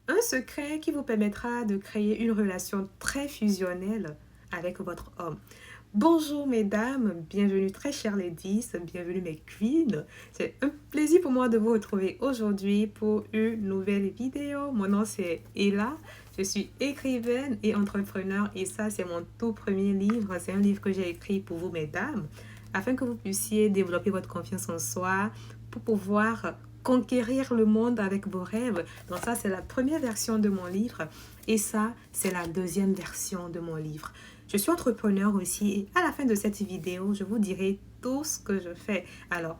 Un secret qui vous permettra de créer une relation très fusionnelle avec votre homme. Bonjour mesdames, bienvenue très chères ladies, bienvenue mes queens. C'est un plaisir pour moi de vous retrouver aujourd'hui pour une nouvelle vidéo. Mon nom c'est Ella, je suis écrivaine et entrepreneur et ça c'est mon tout premier livre. C'est un livre que j'ai écrit pour vous mesdames afin que vous puissiez développer votre confiance en soi pour pouvoir conquérir le monde avec vos rêves. Donc ça c'est la première version de mon livre et ça c'est la deuxième version de mon livre. Je suis entrepreneur aussi et à la fin de cette vidéo, je vous dirai tout ce que je fais. Alors,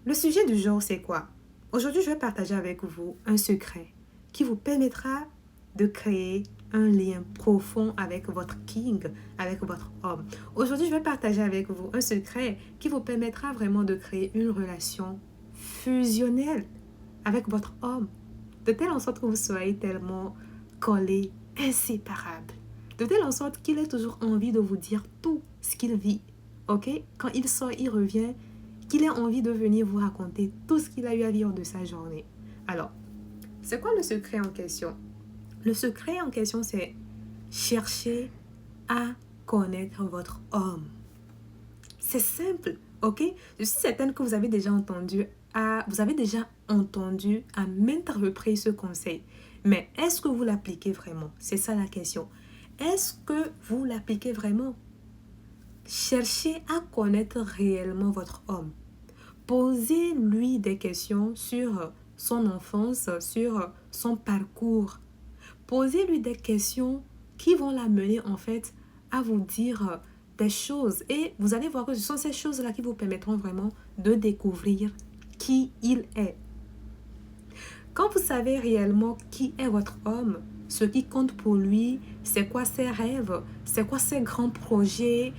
le sujet du jour, c'est quoi? Aujourd'hui, je vais partager avec vous un secret qui vous permettra de créer un lien profond avec votre king, avec votre homme. Aujourd'hui, je vais partager avec vous un secret qui vous permettra vraiment de créer une relation fusionnelle avec votre homme, de telle en sorte que vous soyez tellement collés, inséparables, de telle en sorte qu'il ait toujours envie de vous dire tout ce qu'il vit. Ok? Quand il sort, il revient, qu'il ait envie de venir vous raconter tout ce qu'il a eu à vivre de sa journée. Alors, c'est quoi le secret en question? Le secret en question, c'est chercher à connaître votre homme. C'est simple, ok? Je suis certaine que vous avez déjà entendu à maintes reprises ce conseil. Mais est-ce que vous l'appliquez vraiment? C'est ça la question. Est-ce que vous l'appliquez vraiment? Cherchez à connaître réellement votre homme. Posez-lui des questions sur son enfance, sur son parcours. Posez-lui des questions qui vont l'amener en fait à vous dire des choses. Et vous allez voir que ce sont ces choses-là qui vous permettront vraiment de découvrir qui il est. Quand vous savez réellement qui est votre homme, ce qui compte pour lui, c'est quoi ses rêves, c'est quoi ses grands projets,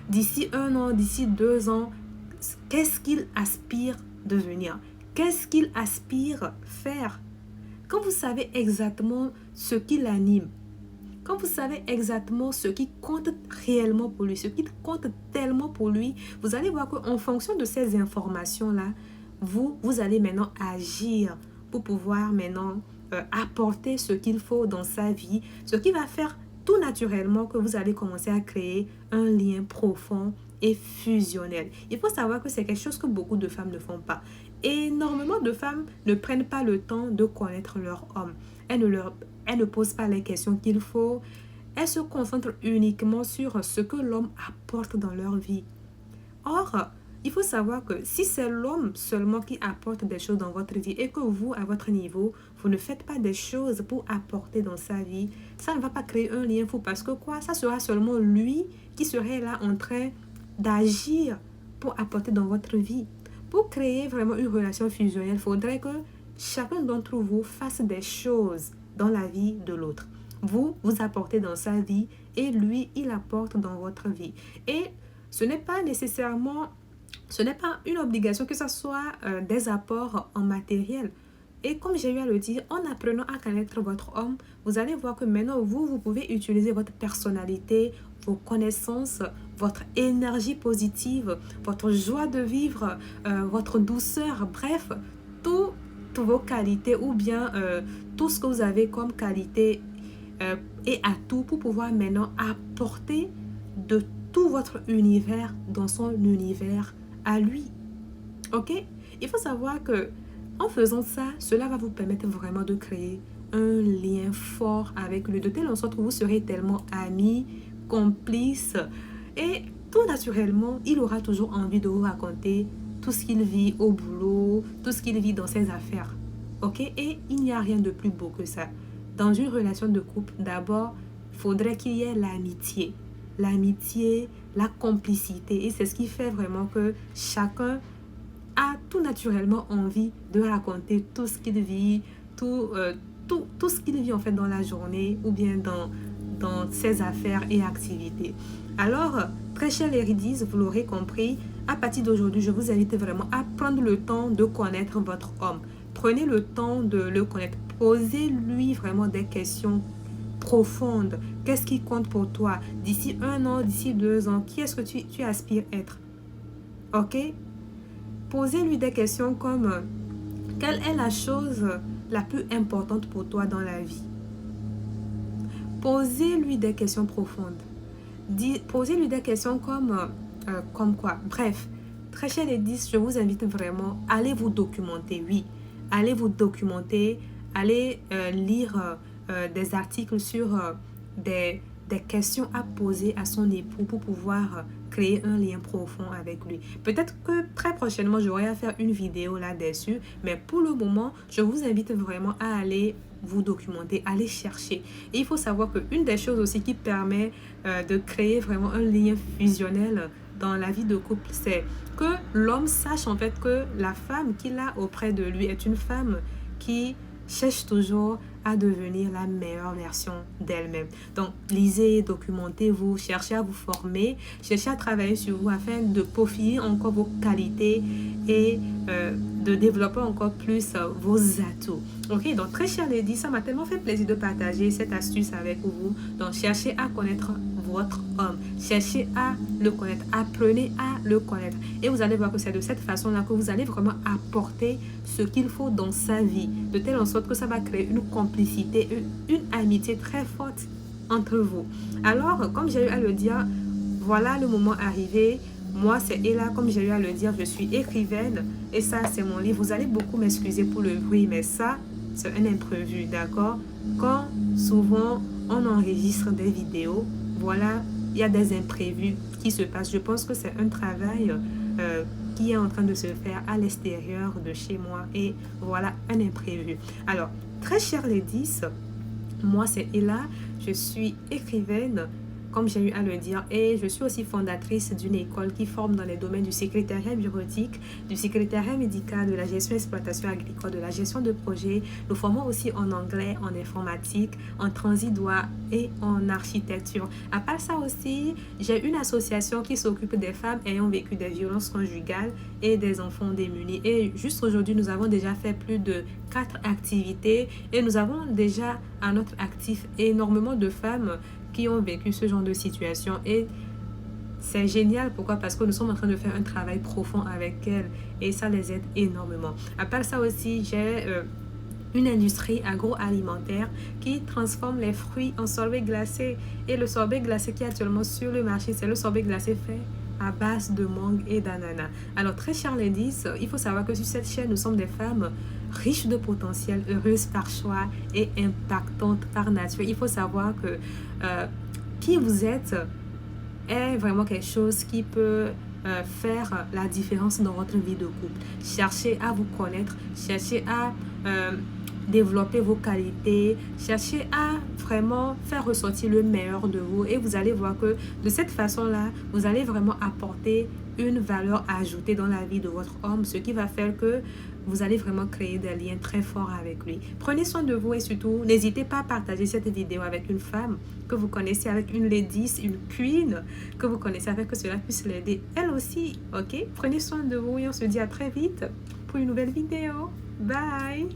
d'ici 1 an, d'ici 2 ans, qu'est-ce qu'il aspire devenir, qu'est-ce qu'il aspire faire. Quand vous savez exactement ce qui l'anime, quand vous savez exactement ce qui compte réellement pour lui, ce qui compte tellement pour lui, vous allez voir qu'en fonction de ces informations-là, vous allez maintenant agir pour pouvoir maintenant apporter ce qu'il faut dans sa vie, ce qui va faire tout naturellement que vous allez commencer à créer un lien profond et fusionnel. Il faut savoir que c'est quelque chose que beaucoup de femmes ne font pas. Énormément de femmes ne prennent pas le temps de connaître leur homme. Elles ne posent pas les questions qu'il faut. Elles se concentrent uniquement sur ce que l'homme apporte dans leur vie. Or, il faut savoir que si c'est l'homme seulement qui apporte des choses dans votre vie et que vous, à votre niveau, vous ne faites pas des choses pour apporter dans sa vie, ça ne va pas créer un lien fou parce que quoi? Ça sera seulement lui qui serait là en train d'agir pour apporter dans votre vie. Pour créer vraiment une relation fusionnelle, il faudrait que chacun d'entre vous fasse des choses dans la vie de l'autre. Vous apportez dans sa vie et lui, il apporte dans votre vie. Et ce n'est pas une obligation que ce soit des apports en matériel. Et comme j'ai eu à le dire, en apprenant à connaître votre homme, vous allez voir que maintenant, vous pouvez utiliser votre personnalité, vos connaissances, votre énergie positive, votre joie de vivre, votre douceur, bref, toutes vos qualités ou bien tout ce que vous avez comme qualité et atout pour pouvoir maintenant apporter de tout votre univers dans son univers à lui. Ok? Il faut savoir que en faisant ça, cela va vous permettre vraiment de créer un lien fort avec lui, de telle en sorte que vous serez tellement amis, complices et tout naturellement, il aura toujours envie de vous raconter tout ce qu'il vit au boulot, tout ce qu'il vit dans ses affaires. Ok? Et il n'y a rien de plus beau que ça. Dans une relation de couple, d'abord, il faudrait qu'il y ait l'amitié. L'amitié, la complicité. Et c'est ce qui fait vraiment que chacun a tout naturellement envie de raconter tout ce qu'il vit, tout ce qu'il vit en fait dans la journée ou bien dans ses affaires et activités. Alors, très chers Léridies, vous l'aurez compris, à partir d'aujourd'hui, je vous invite vraiment à prendre le temps de connaître votre homme. Prenez le temps de le connaître. Posez-lui vraiment des questions profondes. Qu'est-ce qui compte pour toi? D'ici 1 an, d'ici 2 ans, qui est-ce que tu aspires être? Ok? Posez-lui des questions comme quelle est la chose la plus importante pour toi dans la vie. Posez-lui des questions profondes. Posez-lui des questions comme quoi. Bref, très chers les 10, je vous invite vraiment à aller vous documenter. Oui, allez vous documenter, allez lire des articles sur des questions à poser à son époux pour pouvoir créer un lien profond avec lui. Peut-être que très prochainement, j'aurai à faire une vidéo là-dessus, mais pour le moment, je vous invite vraiment à aller vous documenter, aller chercher. Et il faut savoir qu'une des choses aussi qui permet de créer vraiment un lien fusionnel dans la vie de couple, c'est que l'homme sache en fait que la femme qu'il a auprès de lui est une femme qui cherche toujours à devenir la meilleure version d'elle-même. Donc, lisez, documentez-vous, cherchez à vous former, cherchez à travailler sur vous afin de peaufiner encore vos qualités et de développer encore plus vos atouts. Ok, donc très chère Lady, ça m'a tellement fait plaisir de partager cette astuce avec vous. Donc, cherchez à connaître votre homme. Cherchez à le connaître. Apprenez à le connaître. Et vous allez voir que c'est de cette façon-là que vous allez vraiment apporter ce qu'il faut dans sa vie. De telle en sorte que ça va créer une complicité, une amitié très forte entre vous. Alors, comme j'ai eu à le dire, voilà le moment arrivé. Moi, c'est Ella, comme j'ai eu à le dire, je suis écrivaine. Et ça, c'est mon livre. Vous allez beaucoup m'excuser pour le bruit, mais ça, c'est un imprévu, d'accord? Quand souvent on enregistre des vidéos, voilà, il y a des imprévus qui se passent. Je pense que c'est un travail qui est en train de se faire à l'extérieur de chez moi. Et voilà, un imprévu. Alors, très chers ladies, moi c'est Ella, je suis écrivaine, comme j'ai eu à le dire, et je suis aussi fondatrice d'une école qui forme dans les domaines du secrétariat bureautique, du secrétariat médical, de la gestion exploitation agricole, de la gestion de projet. Nous formons aussi en anglais, en informatique, en transit droit et en architecture. À part ça aussi, j'ai une association qui s'occupe des femmes ayant vécu des violences conjugales et des enfants démunis. Et juste aujourd'hui, nous avons déjà fait plus de 4 activités et nous avons déjà à notre actif énormément de femmes qui ont vécu ce genre de situation et c'est génial. Pourquoi? Parce que nous sommes en train de faire un travail profond avec elles et ça les aide énormément. À part ça aussi, j'ai une industrie agroalimentaire qui transforme les fruits en sorbet glacé et le sorbet glacé qui est actuellement sur le marché, c'est le sorbet glacé fait à base de mangue et d'ananas. Alors très chers ladies, il faut savoir que sur cette chaîne, nous sommes des femmes riches de potentiel, heureuses par choix et impactantes par nature. Il faut savoir que qui vous êtes est vraiment quelque chose qui peut faire la différence dans votre vie de couple. Cherchez à vous connaître, cherchez à développer vos qualités, cherchez à vraiment faire ressortir le meilleur de vous et vous allez voir que de cette façon-là, vous allez vraiment apporter une valeur ajoutée dans la vie de votre homme, ce qui va faire que vous allez vraiment créer des liens très forts avec lui. Prenez soin de vous et surtout, n'hésitez pas à partager cette vidéo avec une femme que vous connaissez, avec une lady, une queen que vous connaissez, afin que cela puisse l'aider elle aussi, ok? Prenez soin de vous et on se dit à très vite pour une nouvelle vidéo. Bye!